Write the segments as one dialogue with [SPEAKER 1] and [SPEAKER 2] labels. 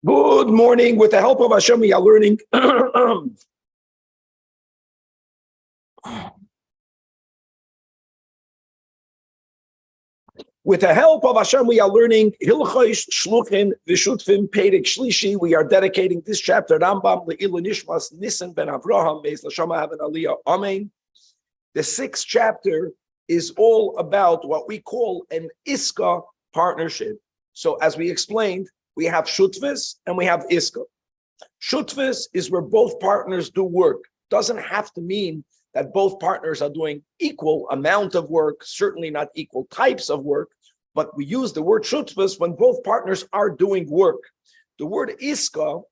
[SPEAKER 1] Good morning. With the help of Hashem, we are learning. With the help of Hashem, we are learning Hilchos Shluchim V'Shutfim Perek Shlishi. We are dedicating this chapter Rambam Le'ilu Nishmas Nisan Ben Avraham Beis Lashama Haven Aliyah Amen. The sixth chapter is all about what we call an Iska partnership. So, as we explained, we have Shutvis and we have Iska. Shutvis is where both partners do work. Doesn't have to mean that both partners are doing equal amount of work, certainly not equal types of work, but we use the word Shutvis when both partners are doing work. The word Iska,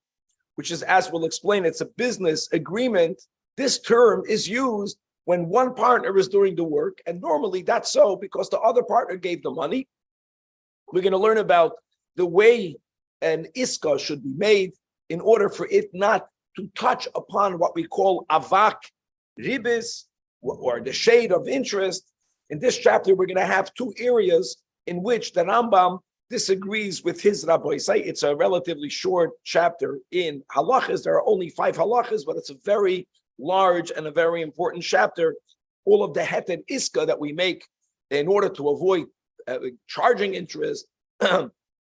[SPEAKER 1] which is, as we'll explain, it's a business agreement. This term is used when one partner is doing the work, and normally that's so because the other partner gave the money. We're going to learn about the way an Iska should be made in order for it not to touch upon what we call avak ribis, or the shade of interest. In this chapter, we're going to have two areas in which the Rambam disagrees with his Rabbi Zajac. It's a relatively short chapter in halachas. There are only 5 halachas, but it's a very large and a very important chapter. All of the heter iska that we make in order to avoid charging interest,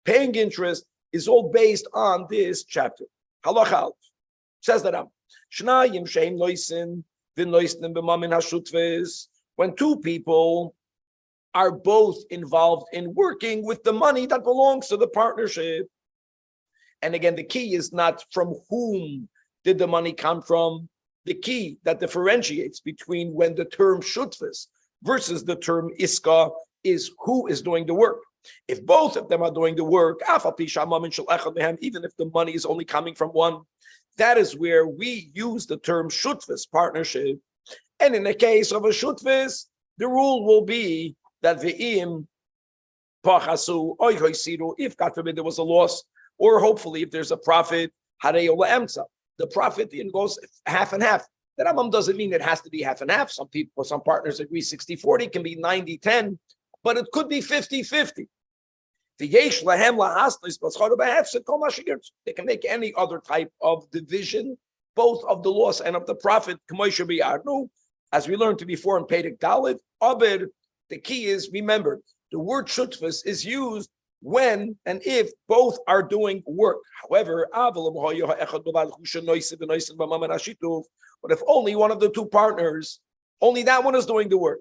[SPEAKER 1] paying interest, is all based on this chapter. Halacha says that Shnayim sheim loisin v'noisnim b'mamin hashutves. When two people are both involved in working with the money that belongs to the partnership, and again, the key is not from whom did the money come from. The key that differentiates between when the term shutves versus the term iska is who is doing the work. If both of them are doing the work, even if the money is only coming from one, that is where we use the term shutvis, partnership. And in the case of a shutvis, the rule will be that ve'im pachasu oy hoisiru, if God forbid there was a loss, or hopefully if there's a profit, harei ola emtza. The profit goes half and half. The Rambam doesn't mean it has to be half and half. Some people, some partners agree 60-40, can be 90-10, but it could be 50-50. They can make any other type of division, both of the loss and of the profit. As we learned before in Perek Dalet, the key is, remember, the word shutfus is used when and if both are doing work. However, but if only one of the two partners, only that one is doing the work,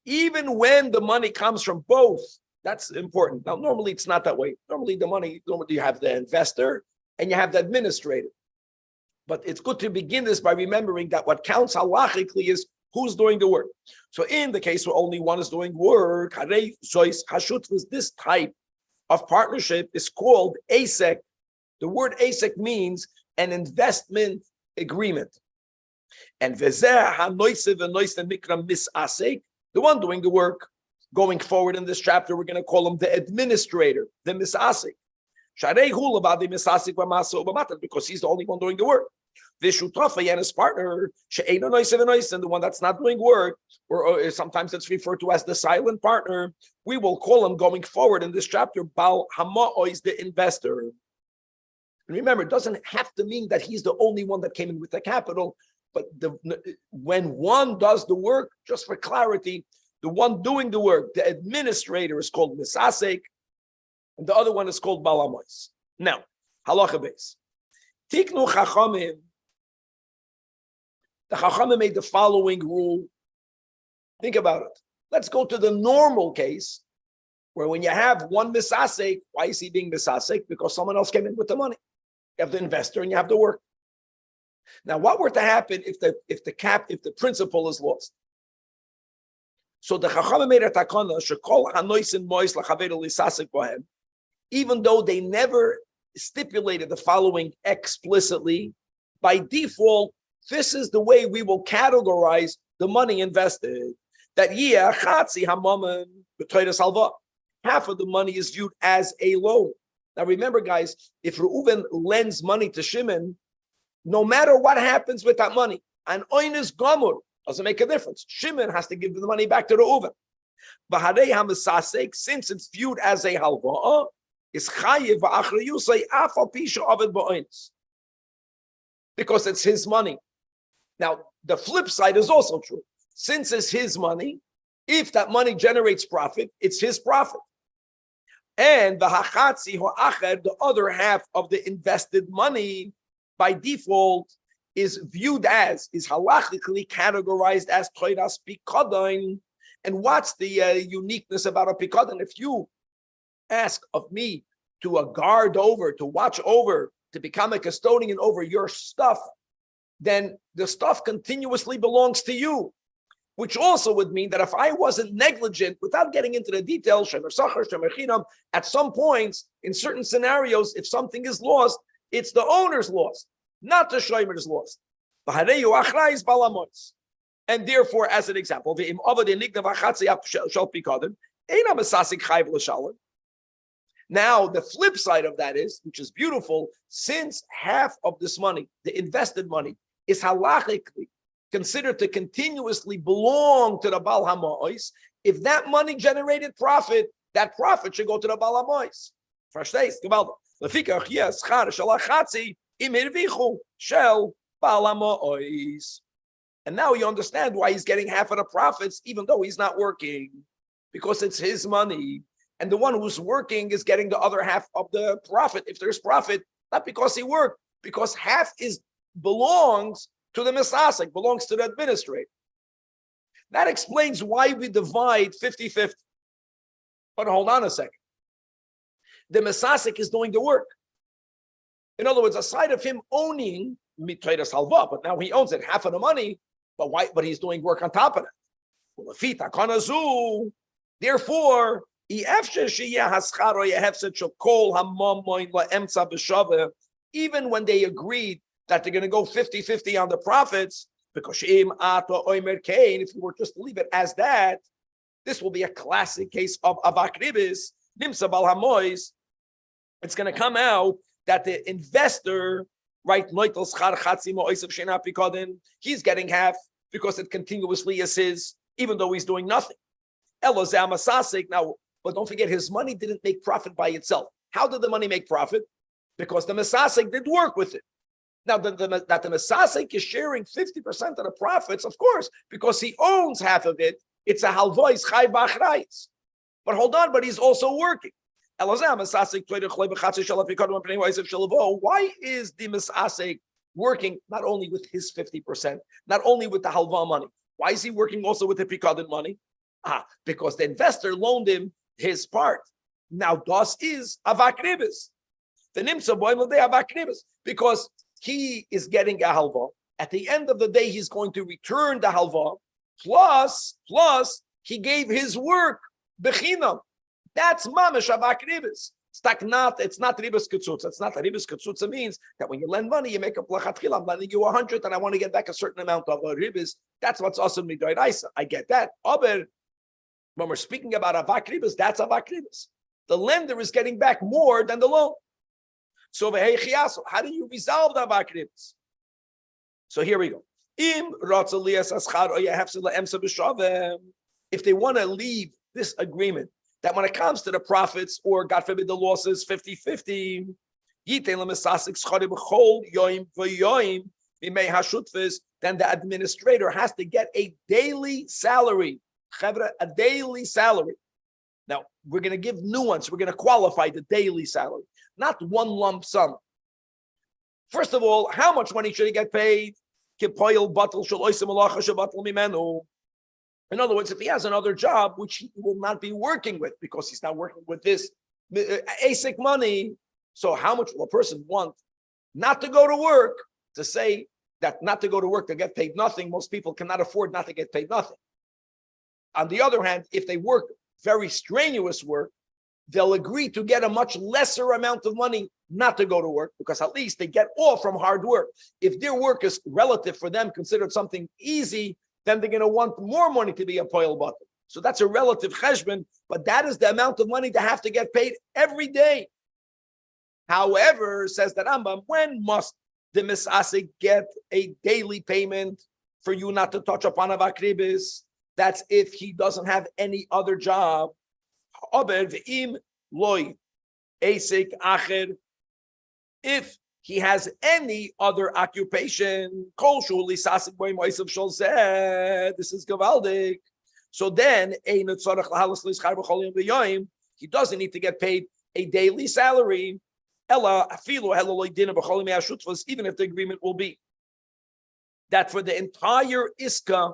[SPEAKER 1] even when the money comes from both, that's important. Now, normally it's not that way. Normally you have the investor and you have the administrator. But it's good to begin this by remembering that what counts halachically is who's doing the work. So in the case where only one is doing work, this type of partnership is called ASEC. The word ASEC means an investment agreement. And the one doing the work, going forward in this chapter, we're going to call him the administrator, the misasik. Because he's the only one doing the work. And his partner, and the one that's not doing work, or sometimes it's referred to as the silent partner, we will call him going forward in this chapter, Bal Hama is the investor. And remember, it doesn't have to mean that he's the only one that came in with the capital, but when one does the work, just for clarity, the one doing the work, the administrator, is called misasek, and the other one is called balamois. Now, halacha base. Tiknu chachamim. The chachamim made the following rule. Think about it. Let's go to the normal case, where when you have one misasek, why is he being misasek? Because someone else came in with the money. You have the investor and you have the work. Now, what were to happen if the principal is lost? So the Chachamim made a takana, shekol hanoisin mois lachaver lisasek bohem, even though they never stipulated the following explicitly, by default, this is the way we will categorize the money invested. That chatzi hamamen b'toyres halva, half of the money is viewed as a loan. Now remember, guys, if Reuven lends money to Shimon, no matter what happens with that money, an oinus gomur, doesn't make a difference. Shimon has to give the money back to Reuven. Since it's viewed as a halva, is chayiv v'achriyusay afal pisha avid ba'onis, because it's his money. Now, the flip side is also true. Since it's his money, if that money generates profit, it's his profit. And the hachatzi ho'acher, the other half of the invested money, by default, is viewed as, is halachically categorized as toiras pikadon. And what's the uniqueness about a pikadon? If you ask of me to guard over, to watch over, to become a custodian over your stuff, then the stuff continuously belongs to you, which also would mean that if I wasn't negligent, without getting into the details, at some points, in certain scenarios, if something is lost, it's the owner's loss, not the shomer's loss. And therefore, as an example, now, the flip side of that is, which is beautiful, since half of this money, the invested money, is halachically considered to continuously belong to the Baal HaMa'os, if that money generated profit, that profit should go to the Baal HaMa'os. Verstehst? Gewaltig. Lefikach hier schar shalachatzi im irvichu shel Baal HaMa'os. And now you understand why he's getting half of the profits, even though he's not working, because it's his money. And the one who's working is getting the other half of the profit, if there's profit, not because he worked, because half belongs to the misasik, belongs to the administrator. That explains why we divide 50-50. But hold on a second. The misasik is doing the work. In other words, aside of him owning mitaydas halva, but now he owns it, half of the money, but he's doing work on top of it. Therefore, even when they agreed that they're going to go 50-50 on the profits, because if we were just to leave it as that, this will be a classic case of avakribis, nimsa bal hamois. It's going to come out that the investor, right, he's getting half because it continuously is his, even though he's doing nothing. Now, but don't forget, his money didn't make profit by itself. How did the money make profit? Because the Mesasik did work with it. Now, that the Mesasik is sharing 50% of the profits, of course, because he owns half of it. It's a halvois chai b'achrayis. But hold on, but he's also working. Why is the Mesasik working not only with his 50%, not only with the halva money? Why is he working also with the pikadon money? Because the investor loaned him his part. Now, das is avakribis. The nimsa boim l'dei avakribis, because he is getting a halva. At the end of the day, he's going to return the halva. Plus, he gave his work bechinam. That's mamish avakribis. It's not ribas ketzutza. It's not ribas ketzutza means that when you lend money, you make a plachatchila. I'm lending you 100, and I want to get back a certain amount of ribas. That's what's awesome midoraisa. I get that. Aber when we're speaking about avakribas, that's avakribas. The lender is getting back more than the loan. So how do you resolve the avakribas? So here we go. If they want to leave this agreement, that when it comes to the profits, or God forbid the losses, 50-50, then the administrator has to get a daily salary. A daily salary. Now, we're going to give nuance. We're going to qualify the daily salary, not one lump sum. First of all, how much money should he get paid? In other words, if he has another job, which he will not be working with because he's not working with this ASIC money, so how much will a person want not to go to work, to say that not to go to work to get paid nothing? Most people cannot afford not to get paid nothing. On the other hand, if they work very strenuous work, they'll agree to get a much lesser amount of money not to go to work, because at least they get off from hard work. If their work is relative for them, considered something easy, then they're going to want more money to be a poil button. So that's a relative cheshbon, but that is the amount of money they have to get paid every day. However, says the Rambam, when must the misasik get a daily payment for you not to touch upon avakribis? That's if he doesn't have any other job. Asik acher, if he has any other occupation, kol shul lisasik boy moisav shol zeh, this is gavaldik. So then, he doesn't need to get paid a daily salary, even if the agreement will be that for the entire iska,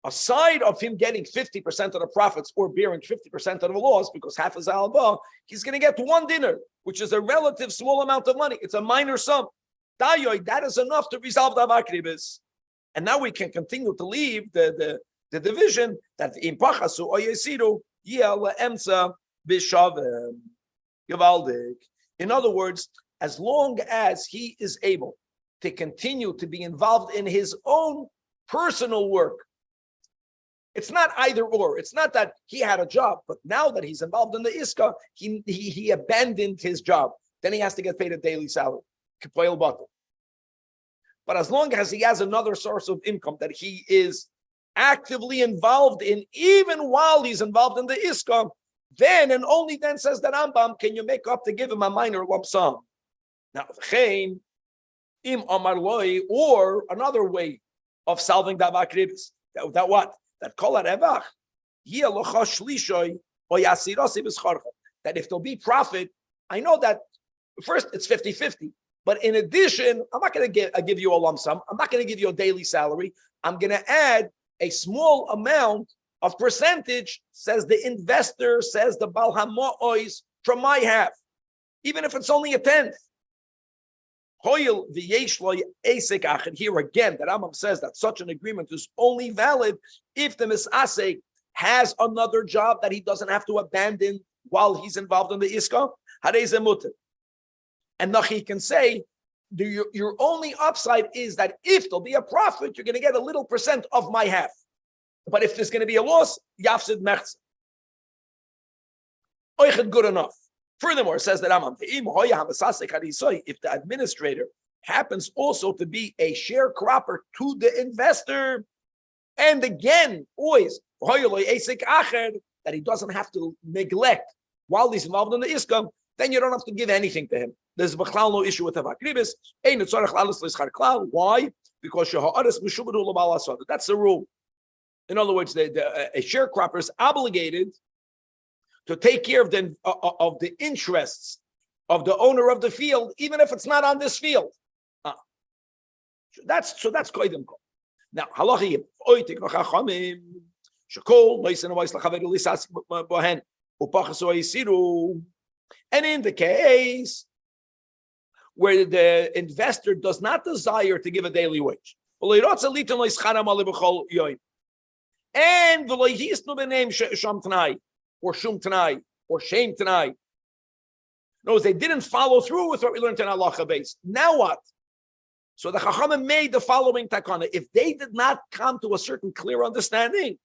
[SPEAKER 1] aside of him getting 50% of the profits or bearing 50% of the loss, because half is alba, he's going to get one dinner, which is a relative small amount of money. It's a minor sum. That is enough to resolve the avakribis. And now we can continue to leave the division that impachasu oyesiru yel emsa bishavim yavaldik. In other words, as long as he is able to continue to be involved in his own personal work, it's not either or. It's not that he had a job, but now that he's involved in the iska, he abandoned his job. Then he has to get paid a daily salary. But as long as he has another source of income that he is actively involved in, even while he's involved in the iska, then and only then, says the Rambam, can you make up to give him a minor lump sum. Now, im amar loi, or another way of solving the avakribis, that what? That kol harevach yeh locha shlishoy or yasirasi b'scharcha. That if there'll be profit, I know that first it's 50-50, but in addition, I'm not going to give you a lump sum. I'm not going to give you a daily salary. I'm going to add a small amount of percentage, says the investor, says the Bal HaMo'ois, from my half, even if it's only a tenth. Here again, the Rambam says that such an agreement is only valid if the misasek has another job that he doesn't have to abandon while he's involved in the iska. And now he can say, your only upside is that if there'll be a profit, you're going to get a little percent of my half. But if there's going to be a loss, yafsid mechz. Oichet good enough. Furthermore, says the Rambam, if the administrator happens also to be a sharecropper to the investor, and again, always, that he doesn't have to neglect while he's involved in the iskam, then you don't have to give anything to him. There's no issue with avakribis. Why? Because that's the rule. In other words, a sharecropper is obligated to take care of the interests of the owner of the field, even if it's not on this field. That's koidim kol. Now, halacha oitik v'chachamim shekol loisen avos lachaver lisas bohen upachas oisiru. And in the case where the investor does not desire to give a daily wage, and the he's no name sham tonight or shum tonight or shame tonight. No, they didn't follow through with what we learned in halacha base. Now what? So the Chachamim made the following takana. If they did not come to a certain clear understanding,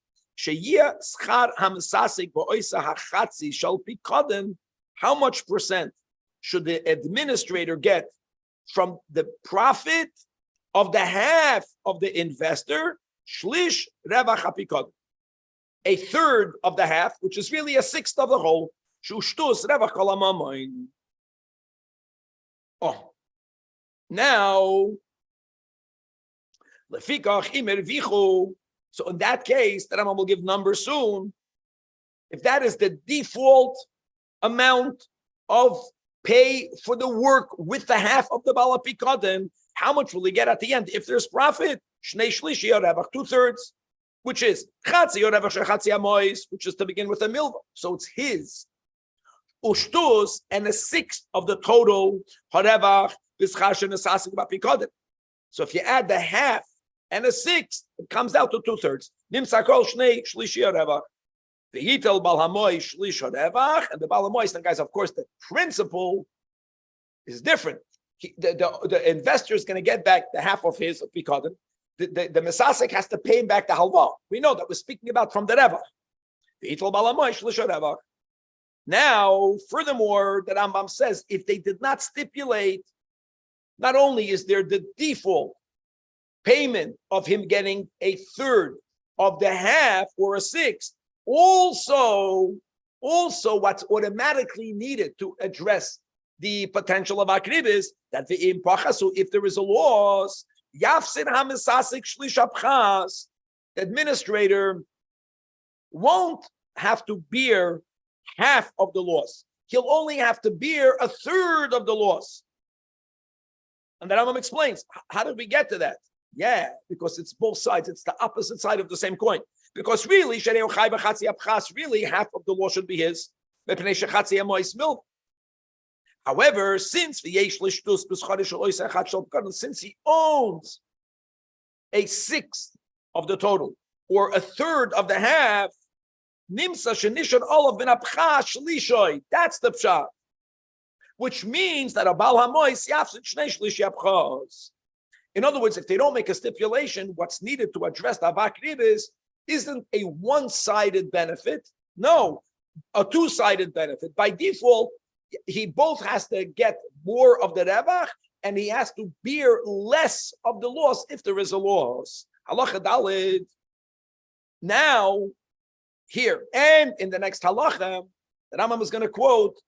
[SPEAKER 1] how much percent should the administrator get from the profit of the half of the investor? Shlish revach hapikod. A third of the half, which is really a sixth of the whole. Shushtus revach kalamamoin. Oh. Now, lefikach imer vichu. So in that case, the Rambam will give numbers soon. If that is the default amount of pay for the work with the half of the Bala Pikadin, how much will he get at the end? If there's profit, Shnei Shlishi Yorevach, 2/3, which is Chatzi Yorevach Shechatzi Amois, which is to begin with a milva. So it's his. Ushtus, and a sixth of the total Harevach. So if you add the half and a sixth, it comes out to 2/3. Nimsakol shnei shlishi revach. The yitel balhamoy shlish revach, and the balhamoy, and guys, of course, the principle is different. The investor is going to get back the half of his pikadon. The mesasek has to pay him back the halva. We know that we're speaking about from the revach. The yitel balhamoy shlish revach. Now, furthermore, the Rambam says if they did not stipulate. Not only is there the default payment of him getting a third of the half or a sixth, also Also, what's automatically needed to address the potential of akrib is that if there is a loss, yafsid hamisasik shlish abchas, the administrator won't have to bear half of the loss. He'll only have to bear a third of the loss. And the Rambam explains, how did we get to that? Yeah, because it's both sides. It's the opposite side of the same coin. Because really, really half of the loss should be his. However, since he owns a sixth of the total, or a third of the half, that's the pshat. Which means that a Baal HaMois yafsid shnei shlishi abchos. In other words, if they don't make a stipulation, what's needed to address the avak ribis isn't a one-sided benefit. No, a two-sided benefit. By default, he both has to get more of the revach and he has to bear less of the loss if there is a loss. Halacha dalid. Now, here and in the next halacha, the Rambam is going to quote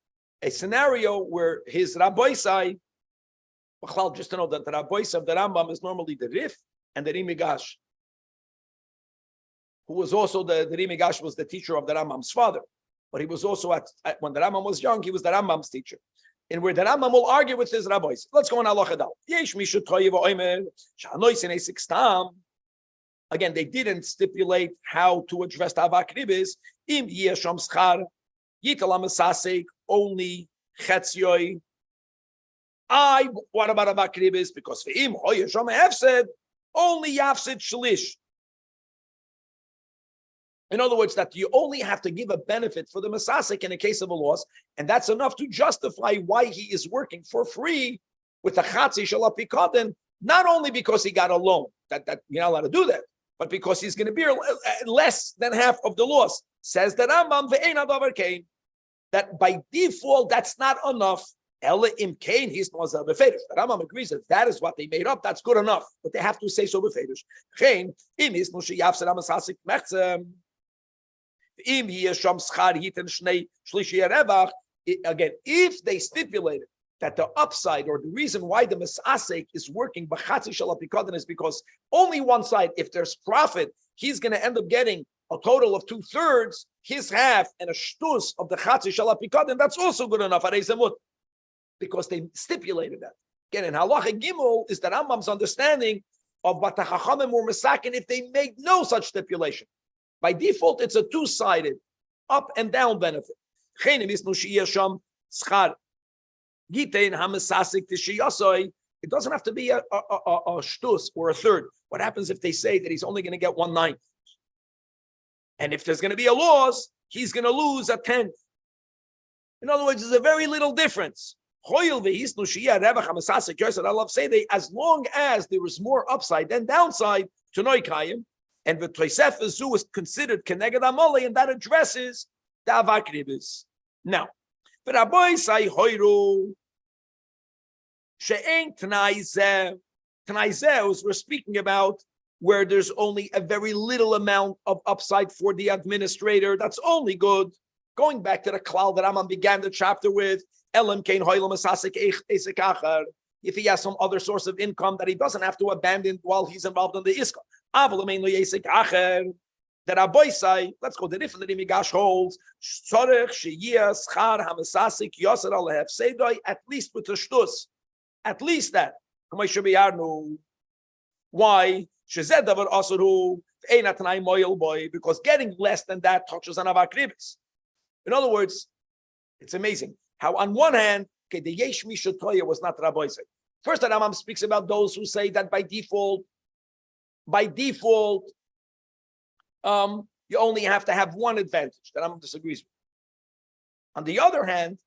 [SPEAKER 1] a scenario where his Rabbi Zajac, just to know that the Rabbi Zajac of the Rambam is normally the Rif and the Rimigash, who was also the Rimigash was the teacher of the Rambam's father, but he was also when the Rambam was young, he was the Rambam's teacher, and where the Rambam will argue with his rabbis. Let's go on halacha dal. Yesh mishu toyev oimer shanois in a sixtam. Again, they didn't stipulate how to address the avak ribis. Im yesham schar yital amasasek only chetzioy. What about avak ribis? Because for im hoyesham hefsed only yafsid shlish. In other words, that you only have to give a benefit for the masasik in a case of a loss, and that's enough to justify why he is working for free with the chatzi shalapikoden, not only because he got a loan, that you're not allowed to do that, but because he's going to bear less than half of the loss. Says the Rambam, that by default, that's not enough. Ella im kain, he's not befedish. The Rambam agrees that is what they made up. That's good enough, but they have to say so befedish. Kain im is no sheyafsed amasasik mechzem. Again, if they stipulated that the upside or the reason why the Masasek is working is because only one side, if there's profit, he's going to end up getting a total of 2/3, his half, and a shtus of the Chatzi Shalapikadin, that's also good enough, because they stipulated that. Again, in Halacha Gimel is the Rambam's understanding of what the Chachamim were Masakin if they made no such stipulation. By default, it's a two-sided, up and down benefit. It doesn't have to be a shtus or a third. What happens if they say that he's only going to get 1/9? And if there's going to be a loss, he's going to lose a 1/10. In other words, there's a very little difference. I love say that as long as there is more upside than downside to Noikayim, and the Tosefes Zu is considered Keneged Amole, and that addresses the Avak Ribis. Now, but Rabbi Zajac Hoiru She'en Tnai Zeh we're speaking about where there's only a very little amount of upside for the administrator. That's only good. Going back to the klal that Rambam began the chapter with, Elam Kein Hoilam Asasik Esek Achar. If he has some other source of income that he doesn't have to abandon while he's involved in the iska. That Rabbi Zajac, let's go to different the Migash holds, at least with the shtus. At least that. Why? Because getting less than that touches on avak ribis. In other words, it's amazing how on one hand, okay, the Yesh Mishatoya was not Rabbi Zajac. First, the Rambam speaks about those who say that by default, you only have to have one advantage. The Rambam disagrees with. On the other hand,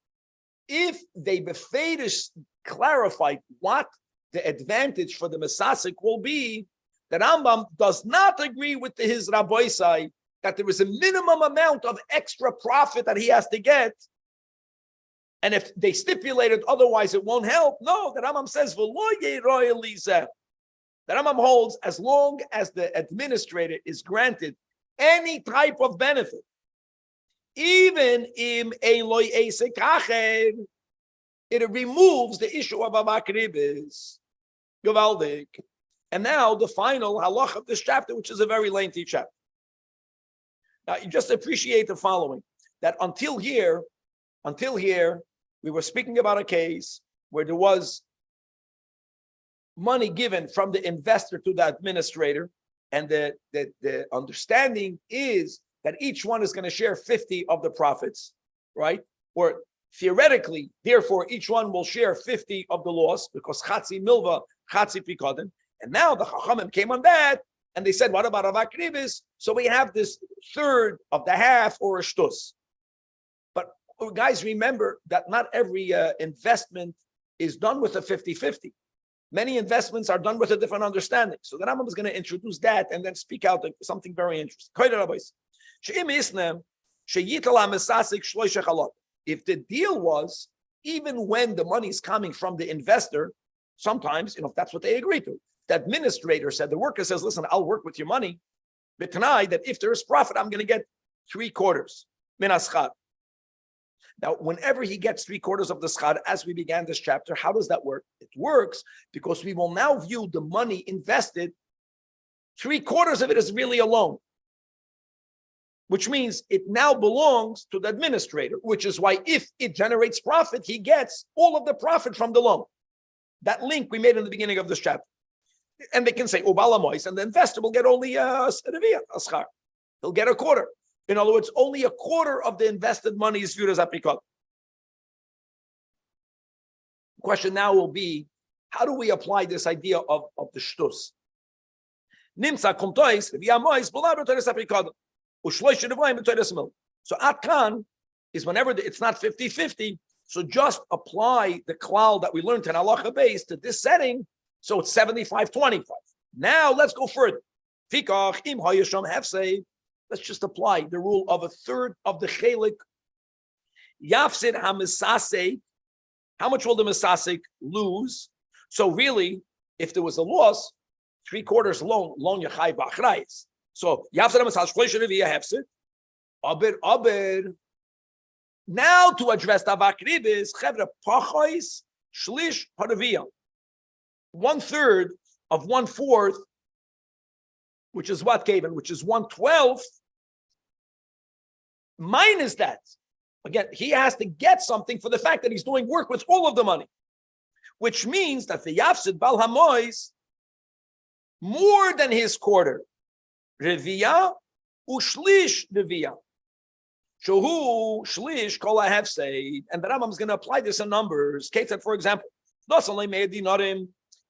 [SPEAKER 1] if they befedish clarified what the advantage for the Masasik will be, the Rambam does not agree with his Rabbi Zajac that there is a minimum amount of extra profit that he has to get. And if they stipulated otherwise, it won't help. No, the Rambam says, the Rambam holds as long as the administrator is granted any type of benefit, Even im Eloi Eisekachen, it removes the issue of Amakribis. Gavaldik. And now the final halach of this chapter, which is a very lengthy chapter. Now you just appreciate the following, that until here, we were speaking about a case where there was money given from the investor to the administrator, and the understanding is that each one is going to share 50 of the profits, right? Or theoretically, therefore, each one will share 50 of the loss, because chatzi milva, chatzi pikadon. And now the Chachamim came on that, and they said, what about avakribis? So we have this third of the half, or a shtus. But guys, remember that not every investment is done with a 50-50. Many investments are done with a different understanding. So the Rambam is going to introduce that and then speak out something very interesting. If the deal was, even when the money is coming from the investor, sometimes, if that's what they agree to, the administrator said, the worker says, listen, I'll work with your money, but tonight that if there is profit, I'm going to get 3/4 minaschad. Now, whenever he gets 3/4 of the schad, as we began this chapter, how does that work? It works because we will now view the money invested, 3/4 of it is really a loan, which means it now belongs to the administrator, which is why if it generates profit, he gets all of the profit from the loan. That link we made in the beginning of this chapter. And they can say, Ubalamois, and the investor will get only a schar. He'll get 1/4. In other words, only 1/4 of the invested money is viewed as apikot. The question now will be, how do we apply this idea of the shtus? Nimsa kontois v'yamois b'lav b'toris apikot u'shloish shnevoim b'toris mil. So atkan is whenever it's not 50-50. So just apply the klal that we learned in halacha base to this setting. So it's 75-25. Now let's go further. Fikach im hayasham hefsei. Let's just apply the rule of 1/3 of the chelik. Yafsid hamisasek. How much will the misasek lose? So really, if there was a loss, 3/4 loan yachai b'achrayis. So yafsid hamisasek shloisha reviyah hefsid. Abed. Now to address the avakribis, chevra pachos shlish paraviyah. 1/3 of 1/4, which is what, Kevin? Which is 1/12, minus that. Again, he has to get something for the fact that he's doing work with all of the money, which means that the Yafsid Bal Hamois, more than his 1/4, Reviyah ushlish Reviyah. Shohu shlish kol hafseid, and the Rambam is going to apply this in numbers. Kate said, for example,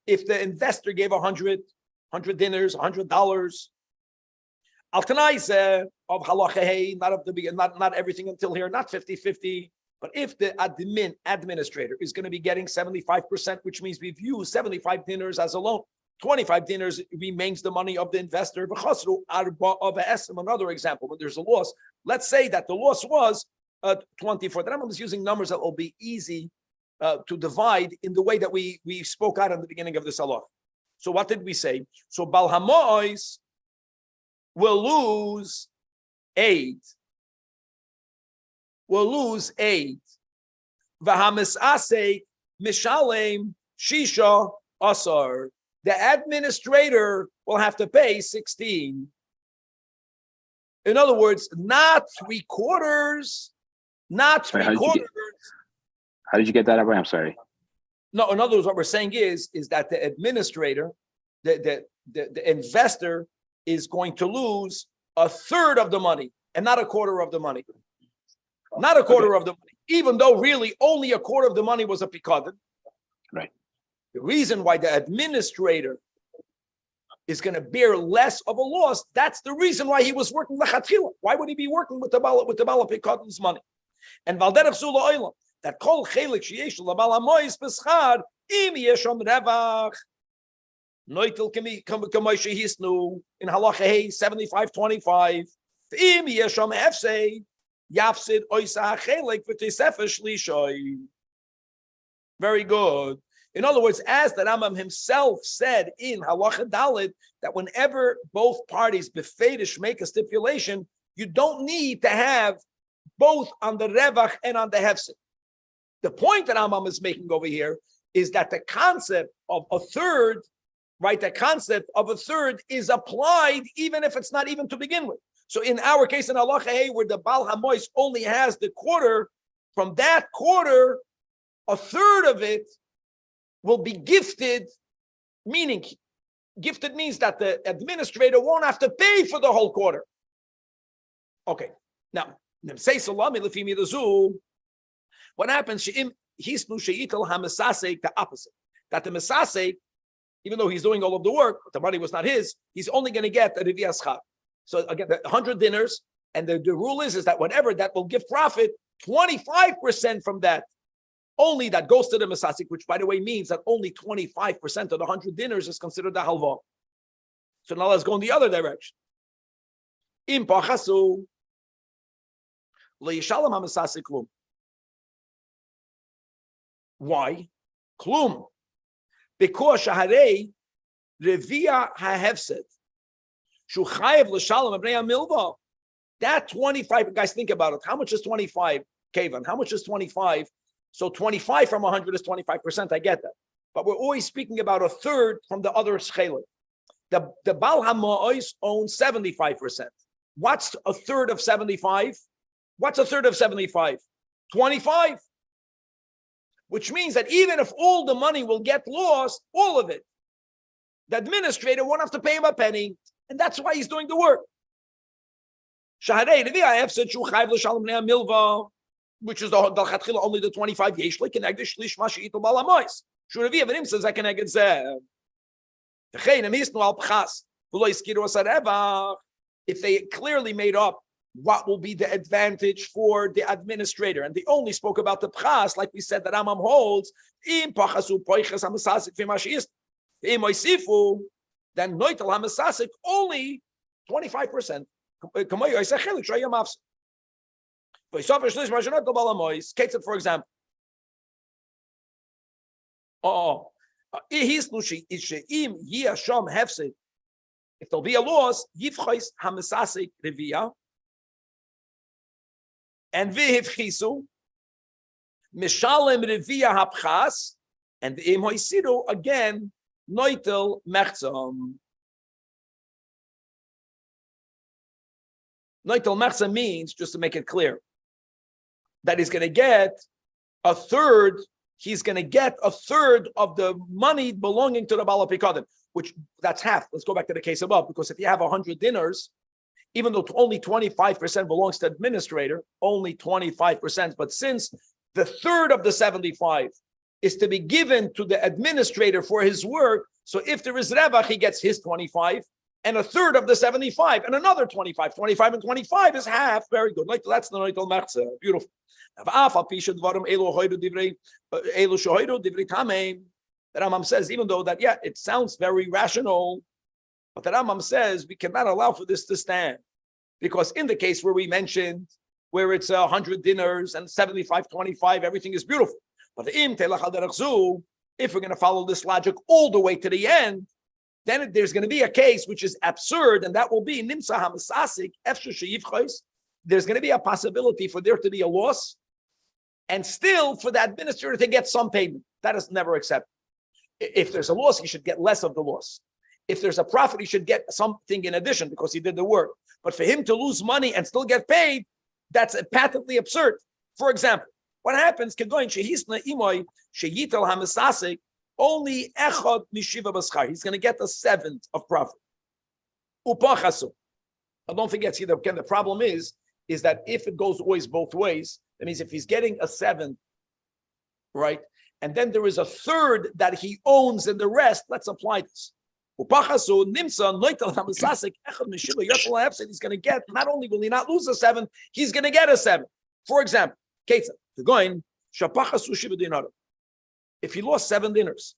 [SPEAKER 1] if the investor gave 100 dinners, $100, Altanaize of halacha, not everything until here, not 50-50. But if the administrator is going to be getting 75%, which means we've used 75 dinners as a loan, 25 dinners remains the money of the investor. Another example, when there's a loss, let's say that the loss was 24. The Rambam is using numbers that will be easy to divide in the way that we spoke out in the beginning of this halach. So what did we say? So Bal Hamois will lose 8. Will lose 8. V'hamis asek mishalem shisha asar. The administrator will have to pay 16. In other words, not 3/4, not 3/4.
[SPEAKER 2] How did you get that up? I'm sorry.
[SPEAKER 1] No, in other words, what we're saying is that the administrator, the investor is going to lose 1/3 of the money and not 1/4 of the money. Not 1/4 of the money, even though really only 1/4 of the money was a pikadon.
[SPEAKER 2] Right.
[SPEAKER 1] The reason why the administrator is going to bear less of a loss, that's the reason why he was working lechatchila. Why would he be working with the bala pikadon's money? And valderech zula oilam, that kol chelik sheyesh labala mois beschad im yesham revach noitel kamoishe hisnu in halacha 75-25 im yesham hefsei yafsid oisa chelik v'teisefer shlishoy. Very good. In other words, as the Rambam himself said in Halacha Dalet, that whenever both parties befedish make a stipulation, you don't need to have both on the Revach and on the Hefset. The point that Rambam is making over here is that the concept of a third, right? The concept of a third is applied even if it's not even to begin with. So in our case in Halacha, where the Baal HaMois only has the quarter, from that quarter, a third of it will be gifted, meaning gifted means that the administrator won't have to pay for the whole quarter. Okay, now, what happens? The opposite. That the Mesasek, even though he's doing all of the work, the money was not his, he's only going to get a Revi'ah Schar. So again, 100 dinners, and the rule is that whatever that will give profit, 25% from that, only that goes to the Mesasek, which by the way means that only 25% of the 100 dinners is considered the halva. So now let's go in the other direction. Im pachasu le'yishalem ha-Mesasek klum. Why? Klum. Because shaharei revi'ah ha-hefset shu chayev l'shalom b'nei ha-milva. That 25, guys, think about it. How much is 25, Kevan? How much is 25? So 25 from 100 is 25%. I get that. But we're always speaking about a third from the other schelim. The Baal HaMa'os owns 75%. What's a third of 75? What's a third of 75? 25. Which means that even if all the money will get lost, all of it, the administrator won't have to pay him a penny. And that's why he's doing the work. Shaharei Revi'ah Hefset Shu Chayev L'Shalom Bnei HaMilva, which is the Chatchila only the 25 yesh like connected shlish mashi itul balamois. Shu Revi'ah V'nim says I connected zeh. V'chein emisnu al pchas v'lo yiskiru asarevach. If they clearly made up what will be the advantage for the administrator, and they only spoke about the pchas, like we said that Rambam holds, im pachasu poiches hamasasik v'mashi ist, im oisifu, then noitel hamasasik only 25%. For example, if there'll be a loss, and v'hivchisu mishalem revia hapchas, and the im hoisidu again noitel mechzam. Noitel mechzam means, just to make it clear, that he's going to get a third. He's going to get a third of the money belonging to the Baal HaPikodim, which that's half. Let's go back to the case above, because if you have 100 dinners, even though only 25% belongs to administrator, only 25%, but since the third of the 75 is to be given to the administrator for his work, so if there is Revach, he gets his 25, and a third of the 75, and another 25. 25 and 25 is half. Very good. Like that's the Noitel Mechza. Beautiful. The Rambam says, even though that, it sounds very rational, but the Rambam says we cannot allow for this to stand. Because in the case where we mentioned, where it's 100 dinners and 75, 25, everything is beautiful. But if we're going to follow this logic all the way to the end, then there's going to be a case which is absurd, and that will be Nimsa Hamasasik, there's going to be a possibility for there to be a loss, and still for the administrator to get some payment. That is never accepted. If there's a loss, he should get less of the loss. If there's a profit, he should get something in addition because he did the work. But for him to lose money and still get paid, that's patently absurd. For example, what happens? Only echad mishiva b'schar. He's going to get a seventh of profit. Upachasu. Now don't forget, see, again, the problem is that if it goes always both ways, that means if he's getting a seventh, right, and then there is a third that he owns and the rest, let's apply this. Upachasu nimsa noitel hamasasik echad mishiva yotzel ha'efsed. He's going to get, not only will he not lose a seventh, he's going to get a seventh. For example, Ketzah, the going shapachasu shiva dinarim. If he lost 7 dinners.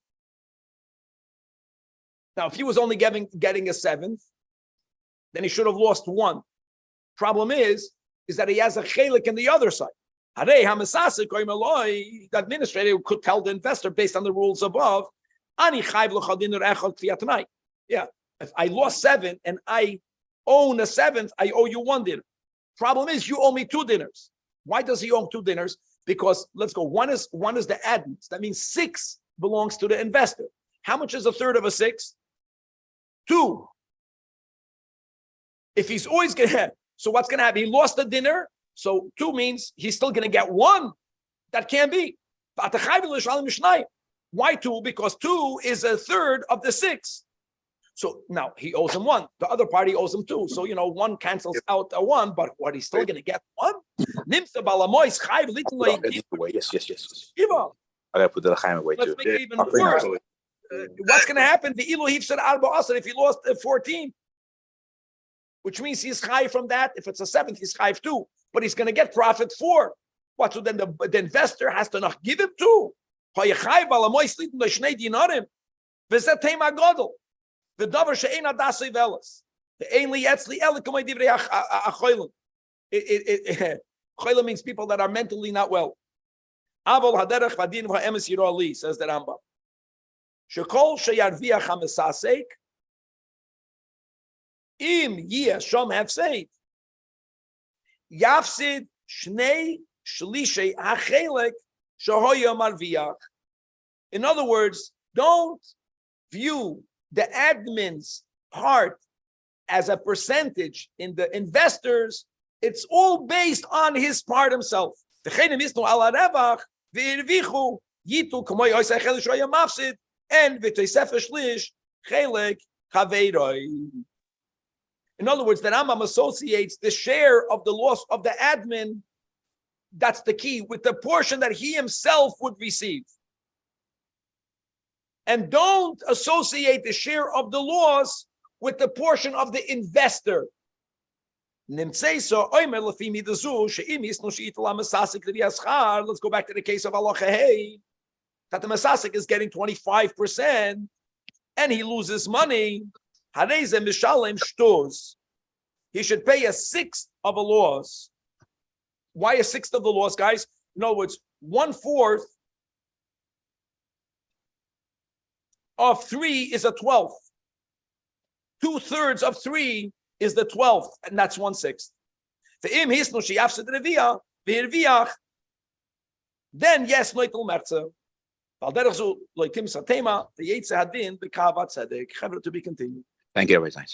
[SPEAKER 1] Now, if he was only getting a seventh, then he should have lost 1. Problem is that he has a chelik in the other side. The administrator could tell the investor based on the rules above, if I lost 7 and I own a seventh, I owe you 1 dinner. Problem is you owe me 2 dinners. Why does he own 2 dinners? Because let's go. One is the admins. That means 6 belongs to the investor. How much is a third of a 6? 2. If he's always going to have, so what's going to happen? He lost the dinner. So 2 means he's still going to get 1. That can't be. Why 2? Because 2 is a third of the 6. So now he owes him 1. The other party owes him 2. So 1 cancels out a 1, but what, he's still going to get 1?
[SPEAKER 2] Yes. I gotta put the L'chaim away
[SPEAKER 1] Let's
[SPEAKER 2] too.
[SPEAKER 1] make it even worse. What's going to happen? The Elohim said if he lost 14, which means he's high from that. If it's a 7th, he's high 2, but he's going to get profit 4. What? So then the investor has to not give him 2. The davar she'ena dasei velas. The ainli etzli elikamay divrei achoylim. Choylim means people that are mentally not well. Avol haderech vadin v'emes yiro ali, says the Rambam. Shekol sheyarviach hamesasek im yeh shom hefseid yafsid shnei shlishei hachelek shehoya marviach. In other words, don't view the admin's part as a percentage in the investors. It's all based on his part himself. And in other words, the Rambam associates the share of the loss of the admin, that's the key, with the portion that he himself would receive. And don't associate the share of the loss with the portion of the investor. Let's go back to the case of Allah Hey, that the Masasik is getting 25% and he loses money. He should pay a 1/6 of a loss. Why a 1/6 of the loss, guys? In other words, 1/4 of 3 is a 12th. 2/3 of 3 is the 12th, and that's 1/6. Then yes, noitel merzer. To be continued.
[SPEAKER 2] Thank you, everybody.